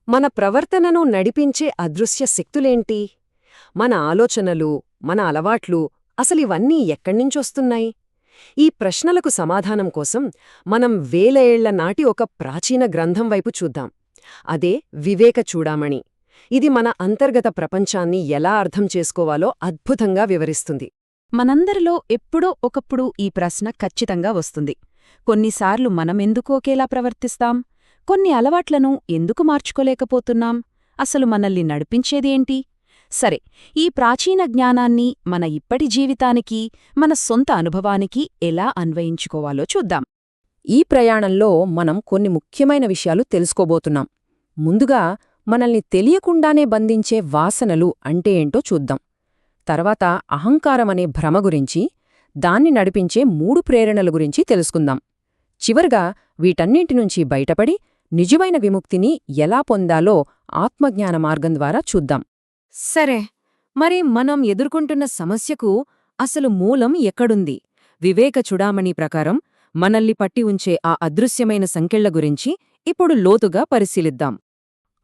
మన ప్రవర్తనను నడిపించే అదృశ్య శక్తులేంటి? మన ఆలోచనలు, మన అలవాట్లు అసలివన్నీ ఎక్కడ్నించొస్తున్నాయి? ఈ ప్రశ్నలకు సమాధానం కోసం మనం వేల ఏళ్ల నాటి ఒక ప్రాచీన గ్రంథం వైపు చూద్దాం. అదే వివేక చూడామణి. ఇది మన అంతర్గత ప్రపంచాన్ని ఎలా అర్థం చేసుకోవాలో అద్భుతంగా వివరిస్తుంది. మనందరిలో ఎప్పుడో ఒకప్పుడు ఈ ప్రశ్న ఖచ్చితంగా వస్తుంది. కొన్నిసార్లు మనమెందుకోకేలా ప్రవర్తిస్తాం? కొన్ని అలవాట్లను ఎందుకు మార్చుకోలేకపోతున్నాం? అసలు మనల్ని నడిపించేది ఏంటి? సరే, ఈ ప్రాచీన జ్ఞానాన్ని మన ఇప్పటి జీవితానికి, మన సొంత అనుభవానికి ఎలా అన్వయించుకోవాలో చూద్దాం. ఈ ప్రయాణంలో మనం కొన్ని ముఖ్యమైన విషయాలు తెలుసుకోబోతున్నాం. ముందుగా మనల్ని తెలియకుండానే బంధించే వాసనలు అంటే ఏంటో చూద్దాం. తర్వాత అహంకారమనే భ్రమ గురించి, దాన్ని నడిపించే 3 ప్రేరణల గురించి తెలుసుకుందాం. చివరగా వీటన్నింటినుంచి బయటపడి నిజమైన విముక్తిని ఎలా పొందాలో ఆత్మజ్ఞాన మార్గం ద్వారా చూద్దాం. సరే, మరి మనం ఎదుర్కొంటున్న సమస్యకు అసలు మూలం ఎక్కడుంది? వివేక చూడామణి ప్రకారం మనల్ని పట్టి ఉంచే ఆ అదృశ్యమైన సంకెళ్ల గురించి ఇప్పుడు లోతుగా పరిశీలిద్దాం.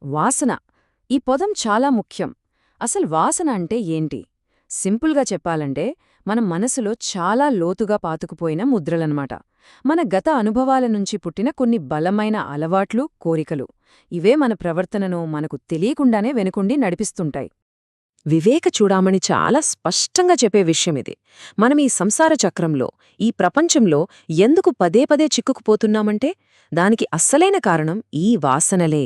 వాసన. ఈ పదం చాలా ముఖ్యం. అసలు వాసన అంటే ఏంటి? సింపుల్గా చెప్పాలంటే మన మనసులో చాలా లోతుగా పాతుకుపోయిన ముద్రలన్నమాట. మన గత అనుభవాల నుంచి పుట్టిన కొన్ని బలమైన అలవాట్లు, కోరికలు. ఇవే మన ప్రవర్తనను మనకు తెలియకుండానే వెనుకుండి నడిపిస్తుంటాయి. వివేక చూడామణి చాలా స్పష్టంగా చెప్పే విషయమిది. మనం ఈ సంసార చక్రంలో, ఈ ప్రపంచంలో ఎందుకు పదే పదే చిక్కుకుపోతున్నామంటే దానికి అస్సలైన కారణం ఈ వాసనలే.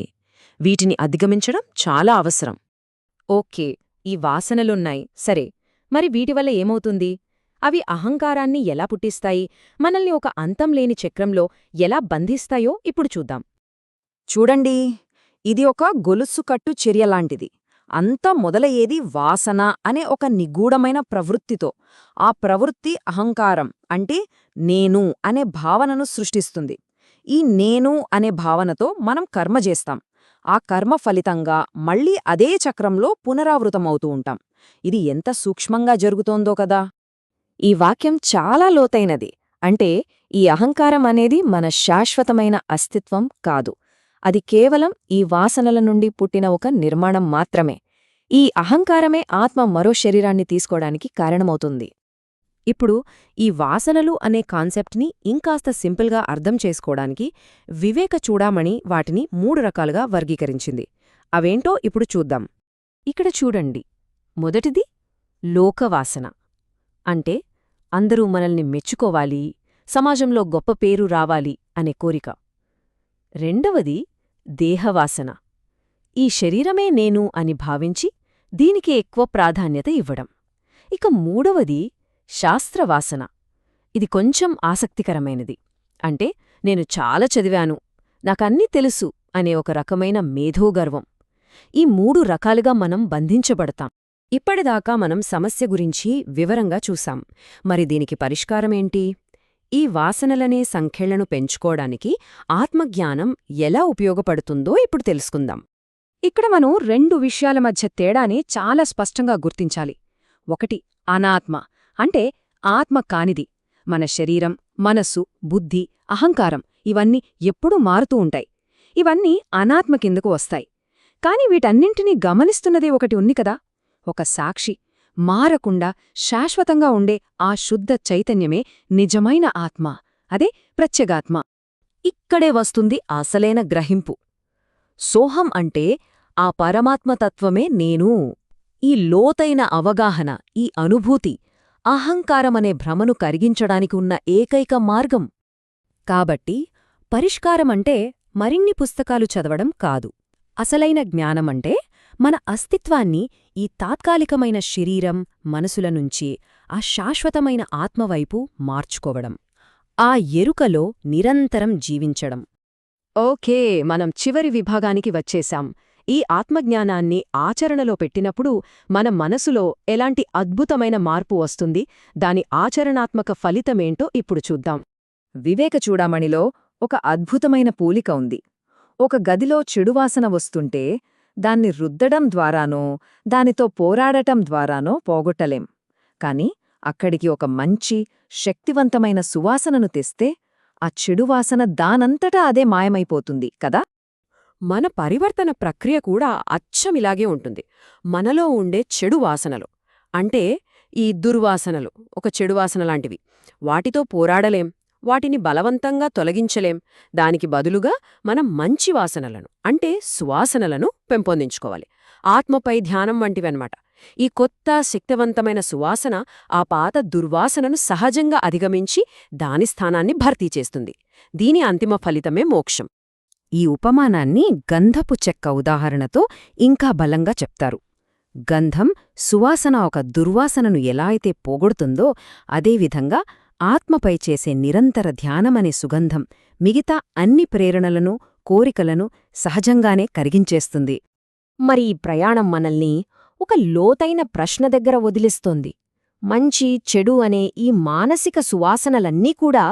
వీటిని అధిగమించడం చాలా అవసరం. ఓకే, ఈ వాసనలున్నాయి, సరే. మరి వీటివల్ల ఏమవుతుంది? అవి అహంకారాన్ని ఎలా పుట్టిస్తాయి? మనల్ని ఒక అంతంలేని చక్రంలో ఎలా బంధిస్తాయో ఇప్పుడు చూద్దాం. చూడండి, ఇది ఒక గొలుసుకట్టు చర్యలాంటిది. అంతా మొదలయ్యేది వాసన అనే ఒక నిగూఢమైన ప్రవృత్తితో. ఆ ప్రవృత్తి అహంకారం అంటే నేను అనే భావనను సృష్టిస్తుంది. ఈ నేను అనే భావనతో మనం కర్మ చేస్తాం. ఆ కర్మ ఫలితంగా మళ్ళీ అదే చక్రంలో పునరావృతమవుతూ ఉంటాం. ఇది ఎంత సూక్ష్మంగా జరుగుతోందో కదా! ఈ వాక్యం చాలా లోతైనది. అంటే ఈ అహంకారం అనేది మన శాశ్వతమైన అస్తిత్వం కాదు. అది కేవలం ఈ వాసనల నుండి పుట్టిన ఒక నిర్మాణం మాత్రమే. ఈ అహంకారమే ఆత్మ మరో శరీరాన్ని తీసుకోవడానికి కారణమవుతుంది. ఇప్పుడు ఈ వాసనలు అనే కాన్సెప్ట్ని ఇంకాస్త సింపుల్గా అర్థం చేసుకోవడానికి వివేక చూడామణి వాటిని 3 రకాలుగా వర్గీకరించింది. అవేంటో ఇప్పుడు చూద్దాం. ఇక్కడ చూడండి. మొదటిది లోకవాసన. అంటే అందరూ మనల్ని మెచ్చుకోవాలి, సమాజంలో గొప్ప పేరు రావాలి అనే కోరిక. రెండవది దేహవాసన. ఈ శరీరమే నేను అని భావించి దీనికి ఎక్కువ ప్రాధాన్యత ఇవ్వడం. ఇక మూడవది శాస్త్రవాసన. ఇది కొంచెం ఆసక్తికరమైనది. అంటే నేను చాలా చదివాను, నాకన్నీ తెలుసు అనే ఒక రకమైన మేధోగర్వం. ఈ 3 రకాలుగా మనం బంధించబడతాం. ఇప్పటిదాకా మనం సమస్య గురించి వివరంగా చూసాం. మరి దీనికి పరిష్కారమేంటి? ఈ వాసనలనే సంఖ్యలను పెంచుకోవడానికి ఆత్మజ్ఞానం ఎలా ఉపయోగపడుతుందో ఇప్పుడు తెలుసుకుందాం. ఇక్కడ మనం 2 విషయాల మధ్య తేడాని చాలా స్పష్టంగా గుర్తించాలి. ఒకటి అనాత్మ, అంటే ఆత్మ కానిది. మన శరీరం, మనస్సు, బుద్ధి, అహంకారం ఇవన్నీ ఎప్పుడూ మారుతూ ఉంటాయి. ఇవన్నీ అనాత్మ కిందకు వస్తాయి. కాని వీటన్నింటినీ గమనిస్తున్నదే ఒకటి ఉంది కదా, ఒక సాక్షి. మారకుండా శాశ్వతంగా ఉండే ఆ శుద్ధ చైతన్యమే నిజమైన ఆత్మ. అదే ప్రత్యేగాత్మ. ఇక్కడే వస్తుంది అసలైన గ్రహింపు. సోహం అంటే ఆ పరమాత్మతత్వమే నేను. ఈ లోతైన అవగాహన, ఈ అనుభూతి అహంకారమనే భ్రమను కరిగించడానికి ఉన్న ఏకైక మార్గం. కాబట్టి పరిష్కారమంటే మరిన్ని పుస్తకాలు చదవడం కాదు. అసలైన జ్ఞానమంటే మన అస్తిత్వాన్ని ఈ తాత్కాలికమైన శరీరం, మనసుల నుంచి ఆ శాశ్వతమైన ఆత్మవైపు మార్చుకోవడం. ఆ ఎరుకలో నిరంతరం జీవించడం. ఓకే, మనం చివరి విభాగానికి వచ్చేశాం. ఈ ఆత్మజ్ఞానాన్ని ఆచరణలో పెట్టినప్పుడు మన మనసులో ఎలాంటి అద్భుతమైన మార్పు వస్తుంది, దాని ఆచరణాత్మక ఫలితమేంటో ఇప్పుడు చూద్దాం. వివేక చూడామణిలో ఒక అద్భుతమైన పోలిక ఉంది. ఒక గదిలో చెడువాసన వస్తుంటే దాన్ని రుద్దడం ద్వారానో, దానితో పోరాడటం ద్వారానో పోగొట్టలేం. కాని అక్కడికి ఒక మంచి, శక్తివంతమైన సువాసనను తెస్తే ఆ చెడువాసన దానంతటా అదే మాయమైపోతుంది కదా. మన పరివర్తన ప్రక్రియ కూడా అచ్చమిలాగే ఉంటుంది. మనలో ఉండే చెడు వాసనలు అంటే ఈ దుర్వాసనలు ఒక చెడు వాసన లాంటివి. వాటితో పోరాడలేం, వాటిని బలవంతంగా తొలగించలేం. దానికి బదులుగా మనం మంచి వాసనలను అంటే సువాసనలను పెంపొందించుకోవాలి. ఆత్మపై ధ్యానం వంటివన్నమాట. ఈ కొత్త శక్తివంతమైన సువాసన ఆ పాత దుర్వాసనను సహజంగా అధిగమించి దాని స్థానాన్ని భర్తీ చేస్తుంది. దీని అంతిమ ఫలితమే మోక్షం. ఈ ఉపమానాన్ని గంధపు చెక్క ఉదాహరణతో ఇంకా బలంగా చెప్తారు. గంధం సువాసన ఒక దుర్వాసనను ఎలా అయితే పోగొడుతుందో అదేవిధంగా ఆత్మపై చేసే నిరంతర ధ్యానమనే సుగంధం మిగతా అన్ని ప్రేరణలను, కోరికలను సహజంగానే కరిగించేస్తుంది. మరి ఈ ప్రయాణం మనల్ని ఒక లోతైన ప్రశ్న దగ్గర వదిలిస్తోంది. మంచి, చెడు అనే ఈ మానసిక సువాసనలన్నీ కూడా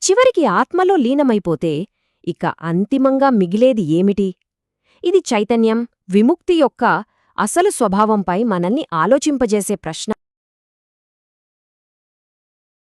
చివరికి ఆత్మలో లీనమైపోతే ఇక అంతిమంగా మిగిలేది ఏమిటి? ఇది చైతన్యం, విముక్తి యొక్క అసలు స్వభావంపై మనల్ని ఆలోచింపజేసే ప్రశ్న.